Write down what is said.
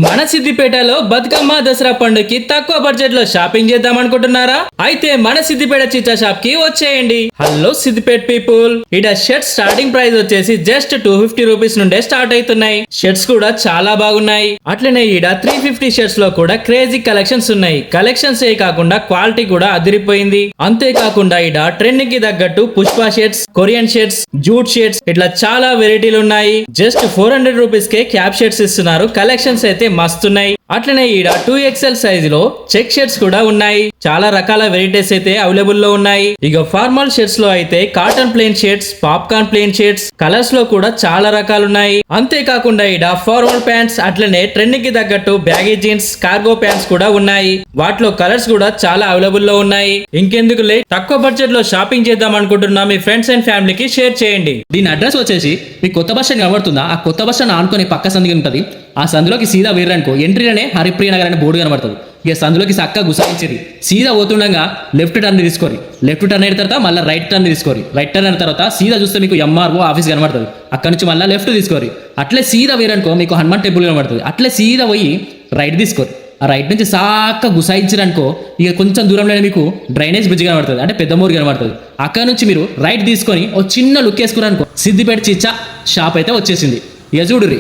మన సిద్దిపేటలో బతుకమ్మ దసరా పండుగకి తక్కువ బడ్జెట్ లో షాపింగ్ చేద్దాం అనుకుంటున్నారా? అయితే మన సిద్దిపేట చిచ్చా షాప్ కి వచ్చేయండి. హలో సిద్దిపేట పీపుల్, ఇడ షర్ట్స్ స్టార్టింగ్ ప్రైస్ వచ్చేసి జస్ట్ 250 రూపీస్ నుండే స్టార్ట్ అవుతున్నాయి. షర్ట్స్ కూడా చాలా బాగున్నాయి. అట్లనే ఈడ 350 షర్ట్స్ లో కూడా క్రేజీ కలెక్షన్స్ ఉన్నాయి. కలెక్షన్స్ ఏ కాకుండా క్వాలిటీ కూడా అదిరిపోయింది. అంతేకాకుండా ఈడ ట్రెండింగ్ కి తగ్గట్టు Pushpa shirts, Korean shirts, jute shirts ఇట్లా చాలా వెరైటీలు ఉన్నాయి. జస్ట్ 400 రూపీస్ కే క్యాప్ షర్ట్స్ ఇస్తున్నారు. కలెక్షన్స్ అయితే మస్తున్నాయి. అట్లనే ఈడ 2XL సైజ్ లో చెక్ షర్ట్స్ కూడా ఉన్నాయి. చాలా రకాల వెరైటీస్ అయితే అవైలబుల్ లో ఉన్నాయి. ఇక ఫార్మల్ షర్ట్స్ లో అయితే cotton plain shirts, popcorn plain shirts, colours లో కూడా చాలా రకాలు ఉన్నాయి. అంతేకాకుండా ఈడ ఫార్మల్ ప్యాంట్స్, అట్లనే ట్రెండింగ్ కి తగ్గట్టు బ్యాగీ జీన్స్, కార్గో ప్యాంట్స్ కూడా ఉన్నాయి. వాటిలో కలర్స్ కూడా చాలా అవైలబుల్ లో ఉన్నాయి. ఇంకెందుకు లే, తక్కువ బడ్జెట్ లో షాపింగ్ చేద్దాం అనుకుంటున్నా మీ ఫ్రెండ్స్ అండ్ ఫ్యామిలీకి షేర్ చేయండి. దీని అడ్రస్ వచ్చేసి మీ కొత్త బస్ స్టాండ్ కనబడుతుందా? ఆ కొత్త బస్ స్టాండ్ ఆనుకొని పక్క సందుకి ఉంటుంది. ఆ సందులోకి సీదా వేరనుకో ఎంట్రీలోనే హరిప్రియ నగర్ అనే బోర్డు కనబడుతుంది. ఇక సందులోకి చక్కగా గుసాయించేది. సీదా పోతుండగా లెఫ్ట్ టర్న్ తీసుకోరి. లెఫ్ట్ టర్న్ అయిన తర్వాత మళ్ళీ రైట్ టర్న్ తీసుకోరి. రైట్ టర్న్ అయిన తర్వాత సీదా చూస్తే మీకు ఎంఆర్ఓ ఆఫీస్ కనబడుతుంది. అక్కడ నుంచి మళ్ళీ లెఫ్ట్ తీసుకోరి. అట్లే సీదా వేరనుకో మీకు హనుమాన్ టెంపుల్ కనబడుతుంది. అట్లే సీదా పోయి రైట్ తీసుకోరి. ఆ రైట్ నుంచి సాక్క గుసాయించారనుకో ఇక కొంచెం దూరంలో మీకు డ్రైనేజ్ బ్రిడ్జ్ కనబడుతుంది, అంటే పెద్ద మోరు కనబడుతుంది. అక్కడ నుంచి మీరు రైట్ తీసుకొని ఒక చిన్న లుక్ వేసుకున్నారనుకో సిద్దిపేట చిచ్చా షాప్ అయితే వచ్చేసింది. ఇక చూడుర్రి.